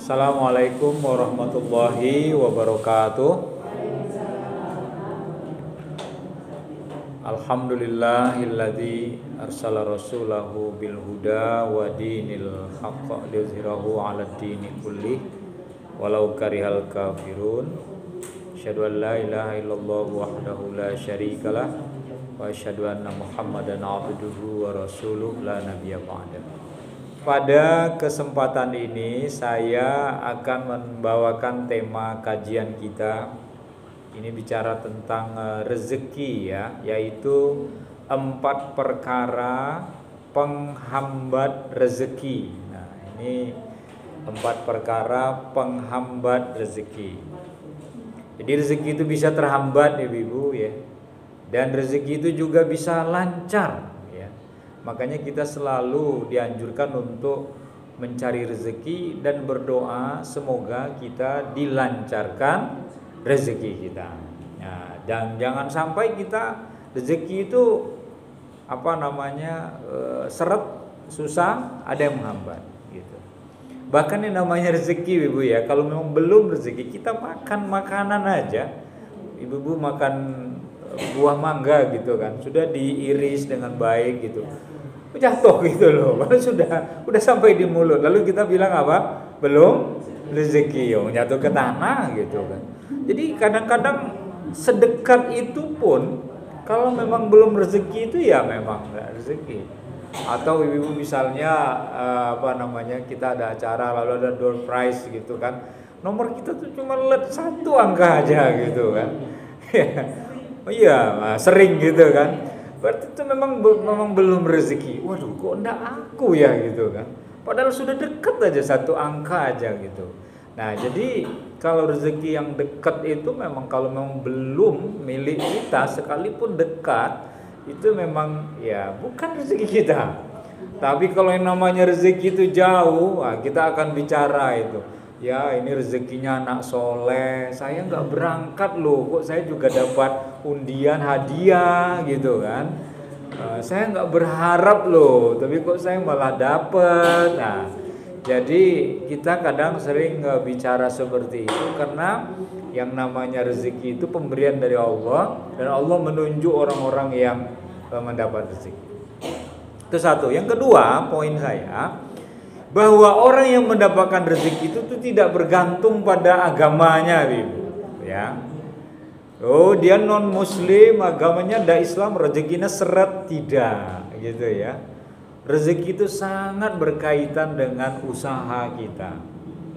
Assalamualaikum warahmatullahi wabarakatuh. Alhamdulillahilladzi arsala rasulahu bil huda wa dinil haqq liyuzhirahu 'alad dini kullih walau karihal kafirun. Asyhadu an la ilaha illallah wahdahu la syarikalah wa asyhadu anna Muhammadan 'abduhu wa rasuluh la nabiyya ba'da. Pada kesempatan ini saya akan membawakan tema kajian kita. Ini bicara tentang rezeki ya, yaitu 4 perkara penghambat rezeki. Nah, ini 4 perkara penghambat rezeki. Jadi rezeki itu bisa terhambat ya Ibu ya. Dan rezeki itu juga bisa lancar. Makanya kita selalu dianjurkan untuk mencari rezeki dan berdoa semoga kita dilancarkan rezeki kita. Nah, dan jangan sampai kita rezeki itu seret, susah, ada yang menghambat gitu. Bahkan yang namanya rezeki Ibu ya, kalau memang belum rezeki kita makan makanan aja. Ibu makan buah mangga gitu kan, sudah diiris dengan baik gitu, jatuh gitu loh, sudah sampai di mulut, lalu kita bilang apa? Belum rezeki, jatuh ke tanah gitu kan. Jadi kadang-kadang sedekat itu pun kalau memang belum rezeki itu ya memang nggak rezeki. Atau ibu misalnya kita ada acara lalu ada door prize gitu kan, nomor kita tuh cuma 1 angka aja gitu kan. Iya, sering gitu kan. Berarti itu memang belum rezeki. Waduh, kok enggak aku ya gitu kan. Padahal sudah dekat aja 1 angka aja gitu. Nah, jadi kalau rezeki yang dekat itu memang kalau memang belum milik kita sekalipun dekat, itu memang ya bukan rezeki kita. Tapi kalau yang namanya rezeki itu jauh, kita akan bicara itu. Ya ini rezekinya anak soleh, saya nggak berangkat loh, kok saya juga dapat undian hadiah gitu kan. Saya nggak berharap loh, tapi kok saya malah dapet. Nah, jadi kita kadang sering bicara seperti itu karena yang namanya rezeki itu pemberian dari Allah, dan Allah menunjuk orang-orang yang mendapat rezeki. Itu satu. Yang kedua, poin saya, bahwa orang yang mendapatkan rezeki itu tuh tidak bergantung pada agamanya, Ibu, ya. Oh, dia non muslim, agamanya ndak Islam, rezekinya seret, tidak, gitu ya. Rezeki itu sangat berkaitan dengan usaha kita,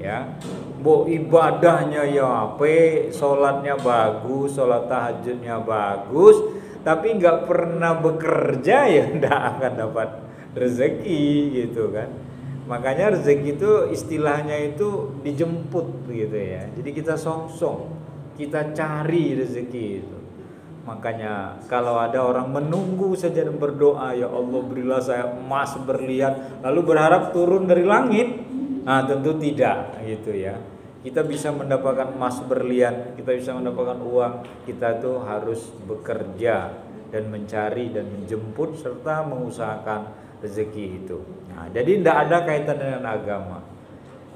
ya. Ibadahnya ya ape, sholatnya bagus, sholat tahajudnya bagus, tapi nggak pernah bekerja ya ndak akan dapat rezeki, gitu kan. Makanya rezeki itu istilahnya itu dijemput gitu ya. Jadi kita songsong, kita cari rezeki itu. Makanya kalau ada orang menunggu saja dan berdoa, ya Allah berilah saya emas berlian, lalu berharap turun dari langit, nah tentu tidak gitu ya. Kita bisa mendapatkan emas berlian, kita bisa mendapatkan uang, kita tuh harus bekerja dan mencari dan menjemput serta mengusahakan rezeki itu. Nah, jadi tidak ada kaitan dengan agama.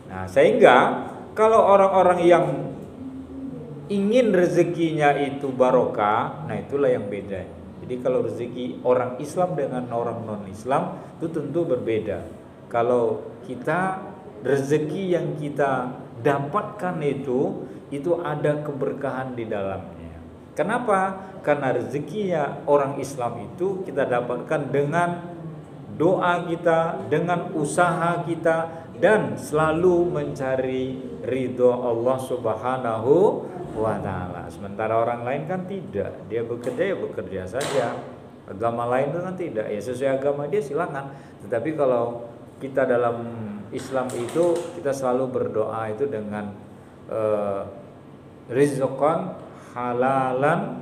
Nah, sehingga kalau orang-orang yang ingin rezekinya itu barokah, nah itulah yang beda. Jadi kalau rezeki orang Islam dengan orang non-Islam itu tentu berbeda. Kalau kita rezeki yang kita dapatkan itu ada keberkahan di dalamnya. Kenapa? Karena rezekinya orang Islam itu kita dapatkan dengan doa kita, dengan usaha kita, dan selalu mencari ridho Allah Subhanahu wa ta'ala. Sementara orang lain kan tidak, dia bekerja ya bekerja saja. Agama lain itu kan tidak, ya sesuai agama dia silakan. Tetapi kalau kita dalam Islam itu kita selalu berdoa itu dengan rizqan halalan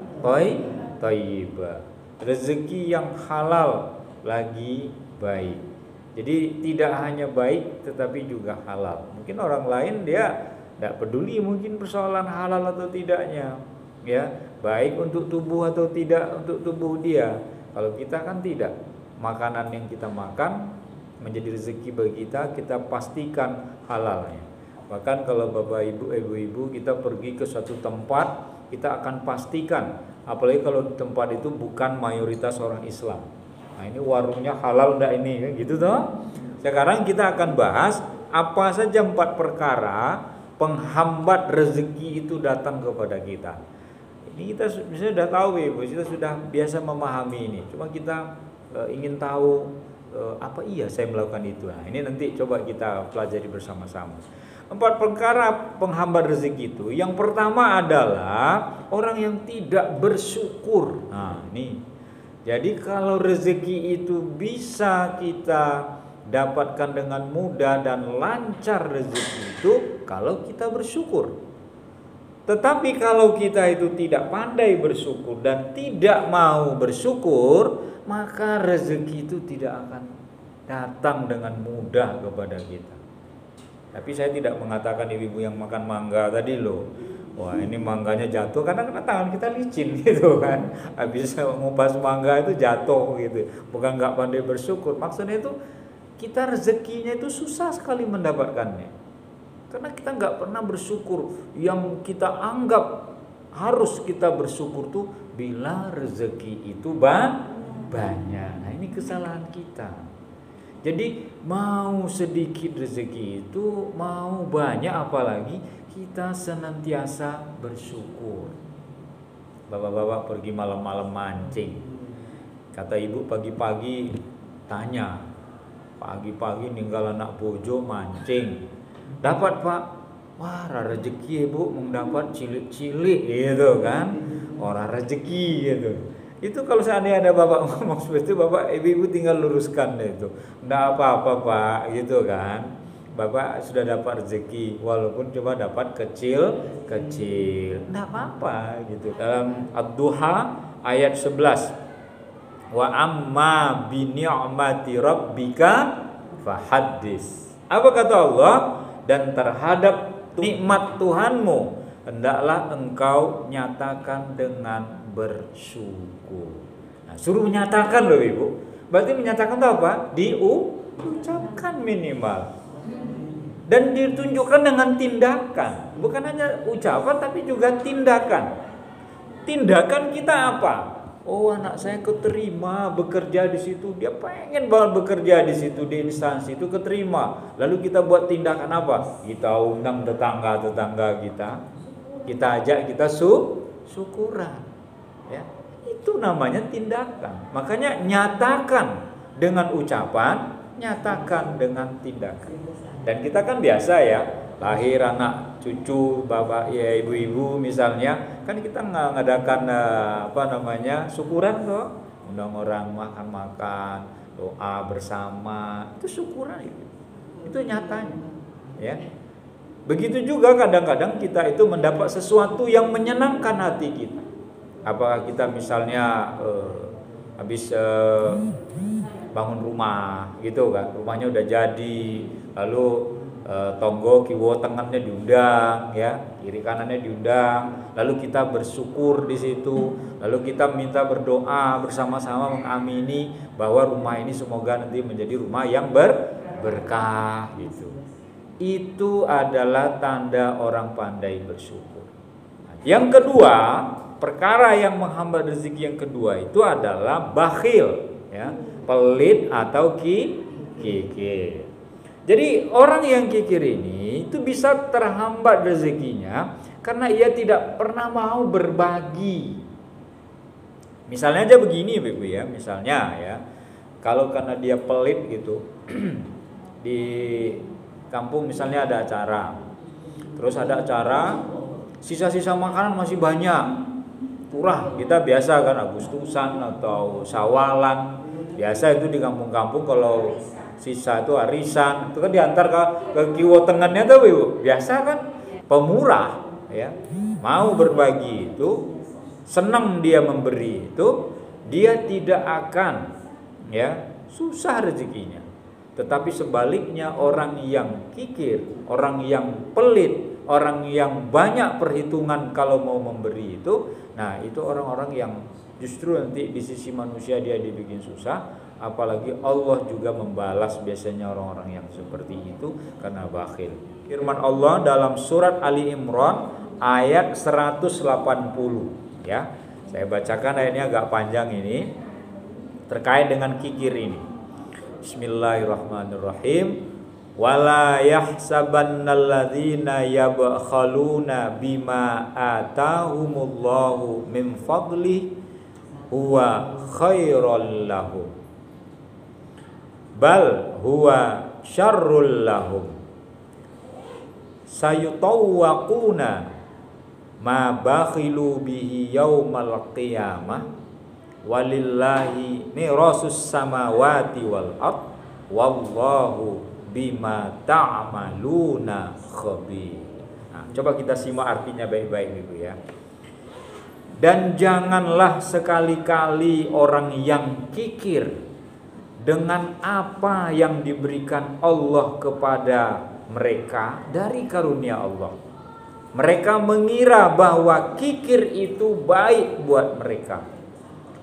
thayyibah. Rezeki yang halal lagi baik. Jadi tidak hanya baik tetapi juga halal. Mungkin orang lain dia tidak peduli mungkin persoalan halal atau tidaknya, ya, baik untuk tubuh atau tidak untuk tubuh dia. Kalau kita kan tidak, makanan yang kita makan menjadi rezeki bagi kita, kita pastikan halalnya. Bahkan kalau Bapak Ibu, Ibu-ibu kita pergi ke suatu tempat, kita akan pastikan, apalagi kalau tempat itu bukan mayoritas orang Islam. Nah, ini warungnya halal enggak ini, kan gitu toh. Sekarang kita akan bahas apa saja 4 perkara penghambat rezeki itu datang kepada kita. Ini kita sudah tahu Ibu, kita sudah biasa memahami ini. Cuma kita ingin tahu apa iya saya melakukan itu. Nah, ini nanti coba kita pelajari bersama-sama. 4 perkara penghambat rezeki itu. Yang pertama adalah orang yang tidak bersyukur. Nah, ini. Jadi kalau rezeki itu bisa kita dapatkan dengan mudah dan lancar rezeki itu kalau kita bersyukur. Tetapi kalau kita itu tidak pandai bersyukur dan tidak mau bersyukur, maka rezeki itu tidak akan datang dengan mudah kepada kita. Tapi saya tidak mengatakan ibu-ibu yang makan mangga tadi loh, wah ini mangganya jatuh karena tangan kita licin gitu kan. Habis ngupas mangga itu jatuh gitu. Bukan nggak pandai bersyukur. Maksudnya itu kita rezekinya itu susah sekali mendapatkannya. Karena kita nggak pernah bersyukur. Yang kita anggap harus kita bersyukur tuh bila rezeki itu banyak. Nah ini kesalahan kita. Jadi mau sedikit rezeki itu, mau banyak apalagi kita senantiasa bersyukur. Bapak-bapak pergi malam-malam mancing. Kata ibu pagi-pagi tanya, pagi-pagi ninggal anak bojo mancing. Dapat Pak, wah rezeki ibu mendapat cilik-cilik gitu kan. Orang rezeki gitu. Itu kalau seandainya ada bapak ngomong seperti itu, bapak ibu tinggal luruskan deh itu. Enggak apa-apa Pak gitu kan. Bapak sudah dapat rezeki walaupun cuma dapat kecil-kecil. Enggak apa-apa gitu. Dalam Ad-Duha ayat 11. Wa amma bi ni'mati rabbika fahaddis. Apa kata Allah? Dan terhadap nikmat Tuhanmu hendaklah engkau nyatakan dengan bersyukur. Nah, suruh menyatakan loh Ibu. Berarti menyatakan itu apa? Diucapkan minimal. Dan ditunjukkan dengan tindakan. Bukan hanya ucapan tapi juga tindakan. Tindakan kita apa? Oh, anak saya keterima bekerja di situ. Dia pengen banget bekerja di situ, di instansi itu keterima. Lalu kita buat tindakan apa? Kita undang tetangga-tetangga kita. Kita ajak, kita syukuran. Ya, itu namanya tindakan. Makanya nyatakan dengan ucapan, nyatakan dengan tindakan. Dan kita kan biasa ya, lahir anak cucu bapak ya ibu-ibu misalnya, kan kita ngadakan syukuran toh, undang orang makan-makan, doa bersama, itu syukuran itu nyatanya ya. Begitu juga kadang-kadang kita itu mendapat sesuatu yang menyenangkan hati kita. Apakah kita misalnya habis bangun rumah gitu kan, rumahnya udah jadi, lalu tonggo kiwo tengahnya diundang ya, kiri kanannya diundang, lalu kita bersyukur di situ, lalu kita minta berdoa bersama-sama mengamini bahwa rumah ini semoga nanti menjadi rumah yang berkah gitu. Itu adalah tanda orang pandai bersyukur. Yang kedua, perkara yang menghambat rezeki yang kedua itu adalah bakhil, ya, pelit atau kikir. Jadi orang yang kikir ini itu bisa terhambat rezekinya karena ia tidak pernah mau berbagi. Misalnya aja begini Ibu ya, misalnya ya, kalau karena dia pelit gitu, di kampung misalnya ada acara, terus ada acara, sisa-sisa makanan masih banyak. Turah, kita biasa kan Agustusan atau Sawalan, biasa itu di kampung-kampung kalau sisa itu arisan, itu kan diantar ke kiwo tengahnya tuh Ibu. Biasa kan pemurah ya, mau berbagi itu, senang dia memberi itu, dia tidak akan ya susah rezekinya. Tetapi sebaliknya orang yang kikir, orang yang pelit, orang yang banyak perhitungan kalau mau memberi itu, nah itu orang-orang yang justru nanti di sisi manusia dia dibikin susah, apalagi Allah juga membalas biasanya orang-orang yang seperti itu karena bakhil. Firman Allah dalam surat Ali Imran ayat 180 ya. Saya bacakan ayatnya agak panjang ini terkait dengan kikir ini. Bismillahirrahmanirrahim. Wala yahsabannalladzina yabkhaluna bima atahumullahu min fadlihi huwa khairul lahum bal huwa syarrul lahum sayutawwaquna ma bakhilu bihi yaumal qiyamah walillahi mirasus samawati wal ard wallahu bima ta'maluna khabir. Nah, coba kita simak artinya baik-baik Ibu ya. Dan janganlah sekali-kali orang yang kikir dengan apa yang diberikan Allah kepada mereka dari karunia Allah. Mereka mengira bahwa kikir itu baik buat mereka,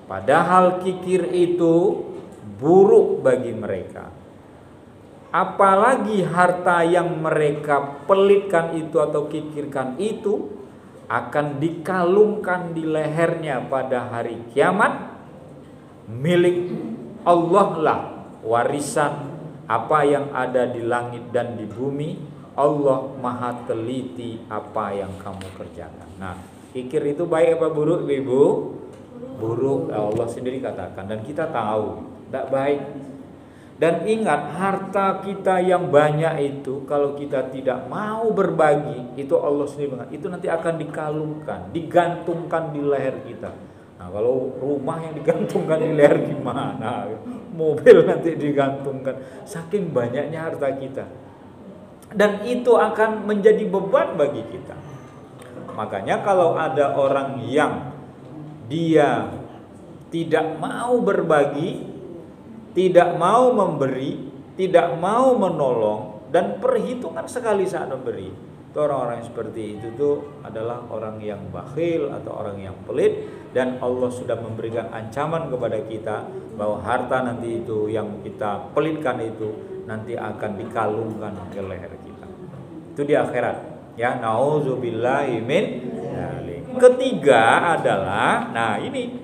padahal kikir itu buruk bagi mereka. Apalagi harta yang mereka pelitkan itu atau kikirkan itu akan dikalungkan di lehernya pada hari kiamat. Milik Allah lah warisan apa yang ada di langit dan di bumi. Allah maha teliti apa yang kamu kerjakan. Nah, kikir itu baik apa buruk Ibu? Buruk, Allah sendiri katakan, dan kita tahu tidak baik. Dan ingat, harta kita yang banyak itu kalau kita tidak mau berbagi, itu Allah sendiri mengatakan, itu nanti akan dikalungkan, digantungkan di leher kita. Nah, kalau rumah yang digantungkan di leher gimana? Mobil nanti digantungkan, saking banyaknya harta kita. Dan itu akan menjadi beban bagi kita. Makanya kalau ada orang yang dia tidak mau berbagi, tidak mau memberi, tidak mau menolong, dan perhitungan sekali saat memberi, itu orang-orang seperti itu tuh adalah orang yang bakhil atau orang yang pelit. Dan Allah sudah memberikan ancaman kepada kita bahwa harta nanti itu yang kita pelitkan itu nanti akan dikalungkan ke leher kita. Itu di akhirat ya, nauzubillahi min dzalik. Ketiga adalah, nah ini,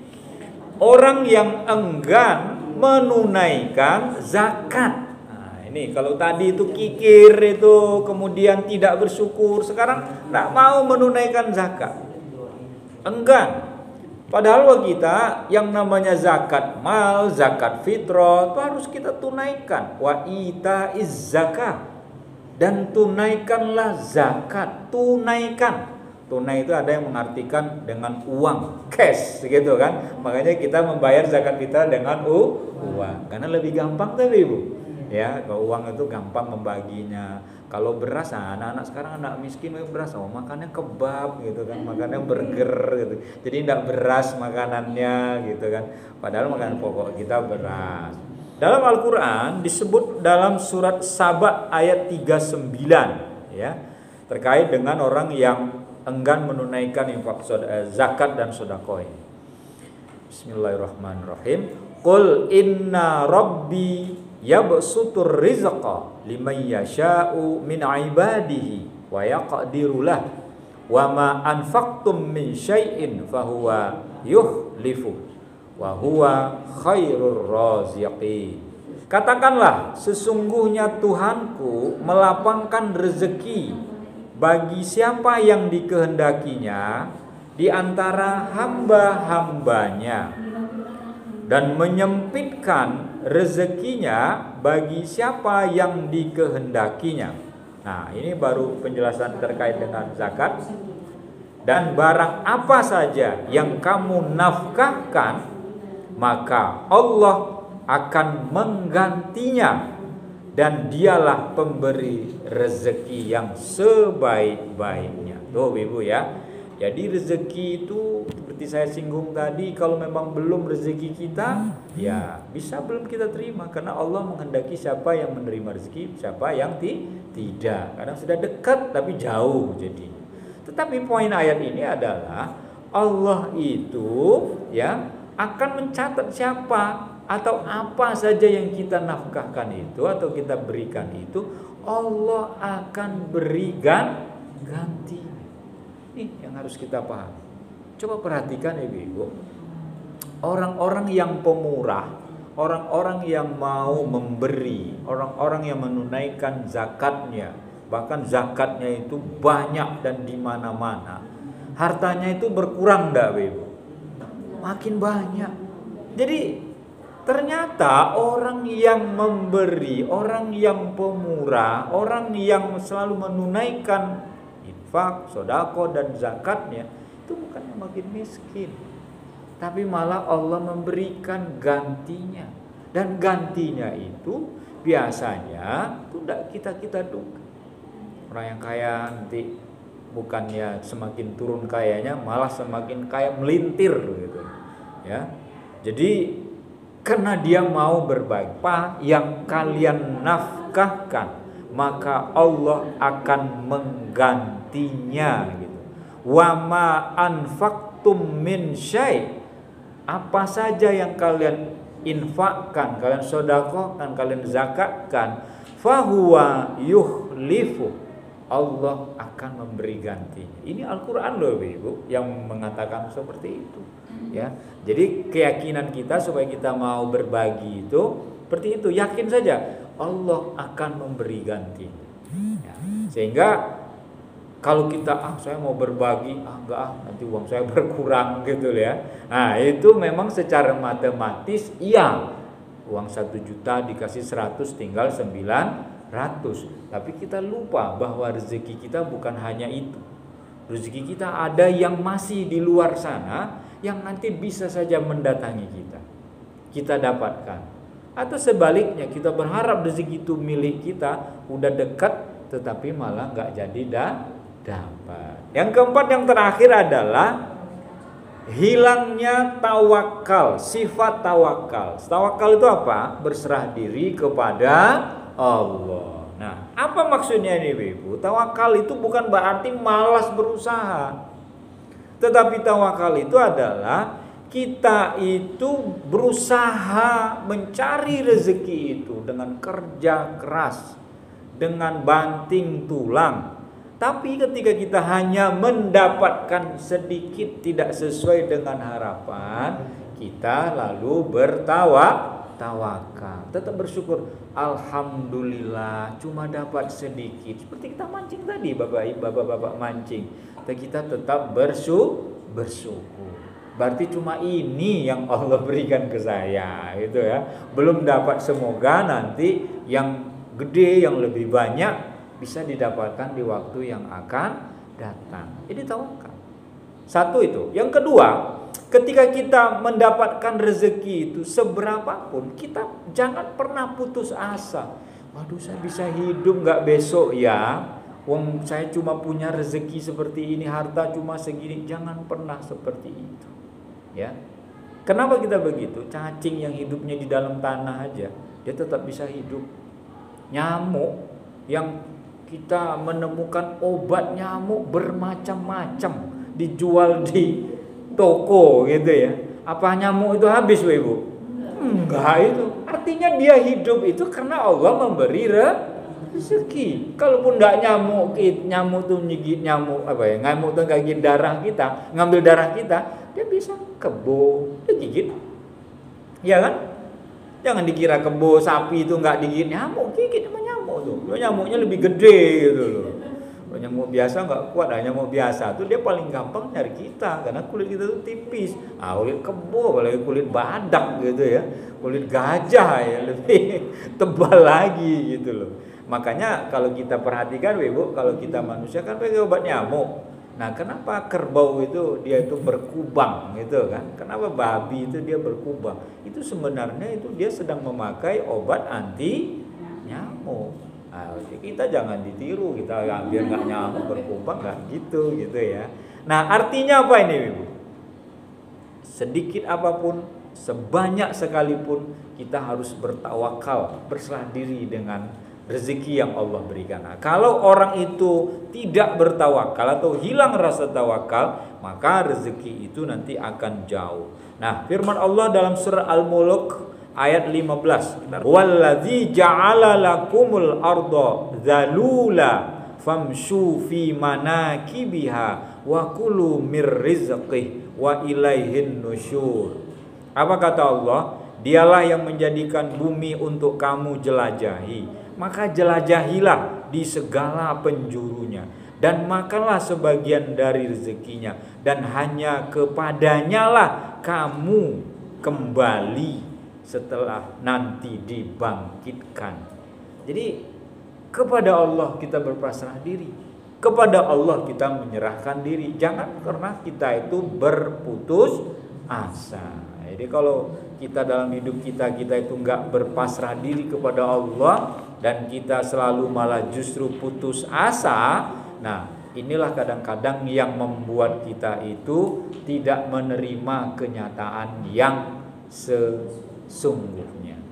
orang yang enggan menunaikan zakat. Nah, ini kalau tadi itu kikir itu kemudian tidak bersyukur, sekarang tidak mau menunaikan zakat, enggan. Padahal bagi kita yang namanya zakat mal, zakat fitrah itu harus kita tunaikan. Wa itaiz zakah, dan tunaikanlah zakat, tunaikan. Tunai itu ada yang mengartikan dengan uang, cash gitu kan. Makanya kita membayar zakat kita dengan uang, karena lebih gampang tadi Ibu. Ya, kalau uang itu gampang membaginya. Kalau beras, anak-anak sekarang anak miskin beras, makannya kebab gitu kan, makannya burger gitu. Jadi tidak beras makanannya gitu kan. Padahal makanan pokok kita beras. Dalam Al-Qur'an disebut dalam surat Saba ayat 39 ya, terkait dengan orang yang enggan menunaikan infak zakat dan sedekah. Bismillahirrahmanirrahim. Qul inna rabbi yabsutur rizqa liman yasha'u min ibadihi wa yaqdiru lah wa ma anfaqtum min syai'in fahuwa yukhlifu wa huwa khairur raziqin. Katakanlah, sesungguhnya Tuhanku melapangkan rezeki bagi siapa yang dikehendakinya di antara hamba-hambanya, dan menyempitkan rezekinya bagi siapa yang dikehendakinya. Nah, ini baru penjelasan terkait dengan zakat. Dan barang apa saja yang kamu nafkahkan, maka Allah akan menggantinya, dan dialah pemberi rezeki yang sebaik-baiknya. Tuh Ibu ya. Jadi rezeki itu seperti saya singgung tadi, kalau memang belum rezeki kita, ya bisa belum kita terima, karena Allah menghendaki siapa yang menerima rezeki, siapa yang tidak. Kadang sudah dekat tapi jauh jadi. Tetapi poin ayat ini adalah Allah itu ya akan mencatat siapa atau apa saja yang kita nafkahkan itu atau kita berikan itu, Allah akan berikan ganti. Ini yang harus kita paham. Coba perhatikan ibu-ibu, orang-orang yang pemurah, orang-orang yang mau memberi, orang-orang yang menunaikan zakatnya, bahkan zakatnya itu banyak dan di mana-mana, hartanya itu berkurang enggak ibu? Makin banyak. Jadi ternyata orang yang memberi, orang yang pemurah, orang yang selalu menunaikan infak, sedekah dan zakatnya itu bukannya makin miskin, tapi malah Allah memberikan gantinya. Dan gantinya itu biasanya itu tidak kita duga. Orang yang kaya nanti bukannya semakin turun kayanya, malah semakin kaya melintir gitu. Ya. Jadi karena dia mau berbagi, apa yang kalian nafkahkan, maka Allah akan menggantinya gitu. Wa ma anfaqtum min syai', apa saja yang kalian infakkan, kalian sedekahkan, kalian zakatkan, fahuwa yukhlifu, Allah akan memberi gantinya. Ini Al-Qur'an loh Ibu yang mengatakan seperti itu. Ya, jadi keyakinan kita supaya kita mau berbagi itu seperti itu, yakin saja Allah akan memberi ganti. Ya, sehingga kalau kita saya mau berbagi, enggak nanti uang saya berkurang gitu ya. Nah itu memang secara matematis iya, uang 1 juta dikasih 100 tinggal 900. Tapi kita lupa bahwa rezeki kita bukan hanya itu. Rezeki kita ada yang masih di luar sana, yang nanti bisa saja mendatangi kita dapatkan. Atau sebaliknya, kita berharap rezeki itu milik kita, udah dekat tetapi malah nggak jadi dapat. Yang keempat, yang terakhir adalah hilangnya tawakal, sifat tawakal. Tawakal itu apa? Berserah diri kepada Allah. Nah, apa maksudnya ini Ibu? Tawakal itu bukan berarti malas berusaha. Tetapi tawakal itu adalah kita itu berusaha mencari rezeki itu dengan kerja keras, dengan banting tulang. Tapi ketika kita hanya mendapatkan sedikit tidak sesuai dengan harapan, kita lalu tawakal. Tetap bersyukur, alhamdulillah cuma dapat sedikit. Seperti kita mancing tadi, bapak-bapak mancing. Kita tetap bersyukur. Berarti cuma ini yang Allah berikan ke saya, gitu ya. Belum dapat, semoga nanti yang gede, yang lebih banyak bisa didapatkan di waktu yang akan datang. Ini tawakal. Satu itu. Yang kedua, ketika kita mendapatkan rezeki itu seberapapun, kita jangan pernah putus asa. Waduh, saya bisa hidup nggak besok ya? Wong saya cuma punya rezeki seperti ini, harta cuma segini. Jangan pernah seperti itu. Ya. Kenapa kita begitu? Cacing yang hidupnya di dalam tanah aja, dia tetap bisa hidup. Nyamuk yang kita menemukan obat nyamuk bermacam-macam dijual di toko gitu ya. Apa nyamuk itu habis Ibu? Enggak itu. Artinya dia hidup itu karena Allah memberi rezeki. Kalaupun enggak nyamuk tuh nyigit nyamuk nyamuk tuh gigit darah kita, ngambil darah kita, dia bisa kebo, dia gigit. Ya kan? Jangan dikira kebo sapi itu enggak digigit nyamuk, gigit sama nyamuk tuh. Nyamuknya lebih gede gitu loh. Nyamuk biasa nggak kuat, nyamuk biasa tuh dia paling gampang nyari kita karena kulit kita tuh tipis. Kulit kebo, apalagi kulit badak gitu ya, kulit gajah ya lebih tebal lagi gitu loh. Makanya kalau kita perhatikan Ibu, kalau kita manusia kan pakai obat nyamuk. Nah, kenapa kerbau itu dia itu berkubang gitu kan? Kenapa babi itu dia berkubang? Itu sebenarnya itu dia sedang memakai obat anti nyamuk. Nah, kita jangan ditiru, kita biar nggak nyamuk berkubang nggak gitu ya. Nah, artinya apa ini Ibu? Sedikit apapun, sebanyak sekalipun, kita harus bertawakal, berserah diri dengan rezeki yang Allah berikan. Nah, kalau orang itu tidak bertawakal atau hilang rasa tawakal, maka rezeki itu nanti akan jauh. Nah, firman Allah dalam surah Al-Mulk ayat 15. Wallazi ja'ala lakumul arda dzalula famshu fi manakibiha wa kulu mir rizqih wa ilaihin nusyur. Apa kata Allah? Dialah yang menjadikan bumi untuk kamu jelajahi, maka jelajahilah di segala penjurunya dan makanlah sebagian dari rezekinya, dan hanya kepadanya lah kamu kembali setelah nanti dibangkitkan. Jadi kepada Allah kita berpasrah diri, kepada Allah kita menyerahkan diri. Jangan karena kita itu berputus asa. Jadi kalau kita dalam hidup kita itu enggak berpasrah diri kepada Allah, dan kita selalu malah justru putus asa, nah inilah kadang-kadang yang membuat kita itu tidak menerima kenyataan yang sesungguhnya.